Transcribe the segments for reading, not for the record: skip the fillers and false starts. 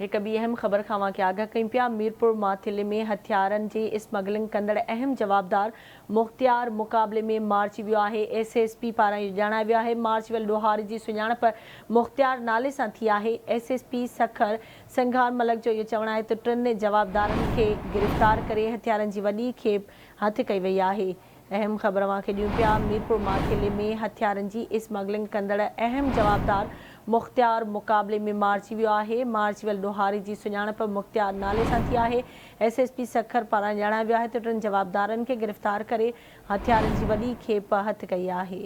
एक ॿी अहम ख़बर खां के आगाह कयूं पिया। मीरपुर माथिले में हथियारनि जी स्मगलिंग कंदड़ अहम जवाबदार मुख़्तियार मुक़ाबले में मारिजी वियो आहे। SSP पारां ॼाणायो वियो आहे। मार्च वियल ॾोहारी जी सुञाणप मुख़्तियार नाले सां थी आहे। SSP सखर सिंघार मलक जो इहो चवणु आहे त टिनि जवाबदारनि खे गिरफ़्तार करे हथियारनि जी वॾी खेप हथ कई वई आहे। अहम ख़बर खे ॾियूं पिया। मीरपुर माथिले में हथियारनि जी स्मगलिंग कंदड़ अहम जवाबदार मुख़्तियार मुक़ाबले में मारिजी वियो आहे। मार्च वियल ॾोहारी जी सुञाणप मुख़्तियार नाले सां थी आहे। SSP सखर पारां ॼाणायो वियो आहे त टिनि जवाबदारनि खे गिरफ़्तार करे हथियारनि जी वॾी खेप हथ कई आहे।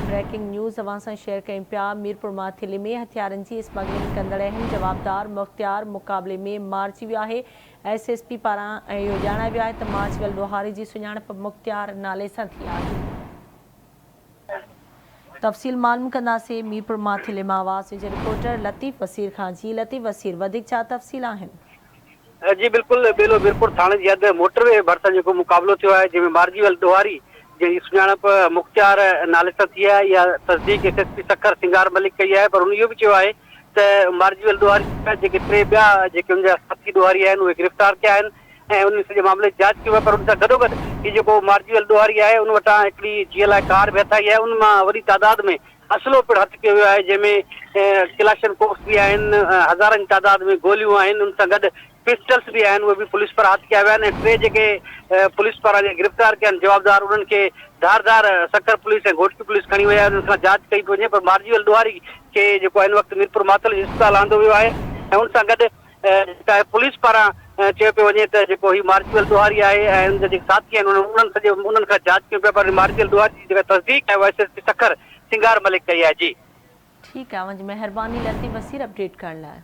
ब्रेकिंग न्यूज़ अवां सां शेयर कयूं पिया। मीरपुर माथिले में हथियारनि जी स्मगलिंग कंदड़ अहम जवाबदार मुख़्तियार मुक़ाबले में मारिजी वियो आहे। SSP पारां इहो ॼाणायो वियो आहे त मार्च वियल ॾोहारी जी सुञाणप मुख़्तियार नाले सां थी आहे। तफ़सील मालूम कंदासीं मीरपुर माथिले मां आवाज़ जे रिपोर्टर लतीफ़ वसीर खां। जी लतीफ़ वसीर, वधीक छा तफ़सील आहिनि? जी बिल्कुल बेलो मीरपुर थाणे जी हद मोटरवे भरिसां जेको मुक़ाबलो थियो आहे, जंहिंमें मारिजी वियल ॾोहारी जंहिंजी सुञाणप मुख़्तियार नाले सां थी आहे, इहा तस्दीक SSP सखर सिंगार मलिक कई आहे। पर हुन इहो बि चयो आहे त मारिजी वियल ॾोहारी जेके टे ॿिया जेके हुनजा साथी ॾोहारी आहिनि उहे गिरफ़्तार कया आहिनि ऐं उन सॼे मामले जी जांच कयो आहे। पर हुन सां गॾोगॾु हीउ जेको मारिजी वियल ॾोहारी आहे उन वटां हिकिड़ी GLI कार बि हथाई आहे। उन मां वॾी तादाद में असलो पिणु हथ कयो वियो आहे, जंहिंमें क्लाशन कोप्स बि आहिनि, हज़ारनि तादाद में गोलियूं आहिनि, उन सां गॾु पिस्टल्स बि आहिनि, उहे बि पुलिस पारां हथ कया विया आहिनि। ऐं टे जेके पुलिस पारां गिरफ़्तार कया आहिनि जवाबदार, उन्हनि खे धारदार सखर पुलिस ऐं घोटकी पुलिस खणी विया आहिनि। उन्हनि खां जांच कई थी वञे। पर मारिजी वियल ॾोहारी खे जेको हिन वक़्तु मीरपुर मातल इस्पताल आंदो वियो आहे ऐं उन सां गॾु पुलिस पारां चयो पियो वञे त जेको हीउ मारिजी वियल ॾोहारी आहे ऐं उनजा जेके साथी आहिनि उन्हनि खां जांच कयो पिया। पर मारिजी वियल ॾोहारी जी जेका तस्दीक आहे उहा SSP सखर सिंगार मलिक कई आहे। जी ठीकु आहे, मुंहिंजी महिरबानी लतीफ़ वसीर अपडेट करण लाइ।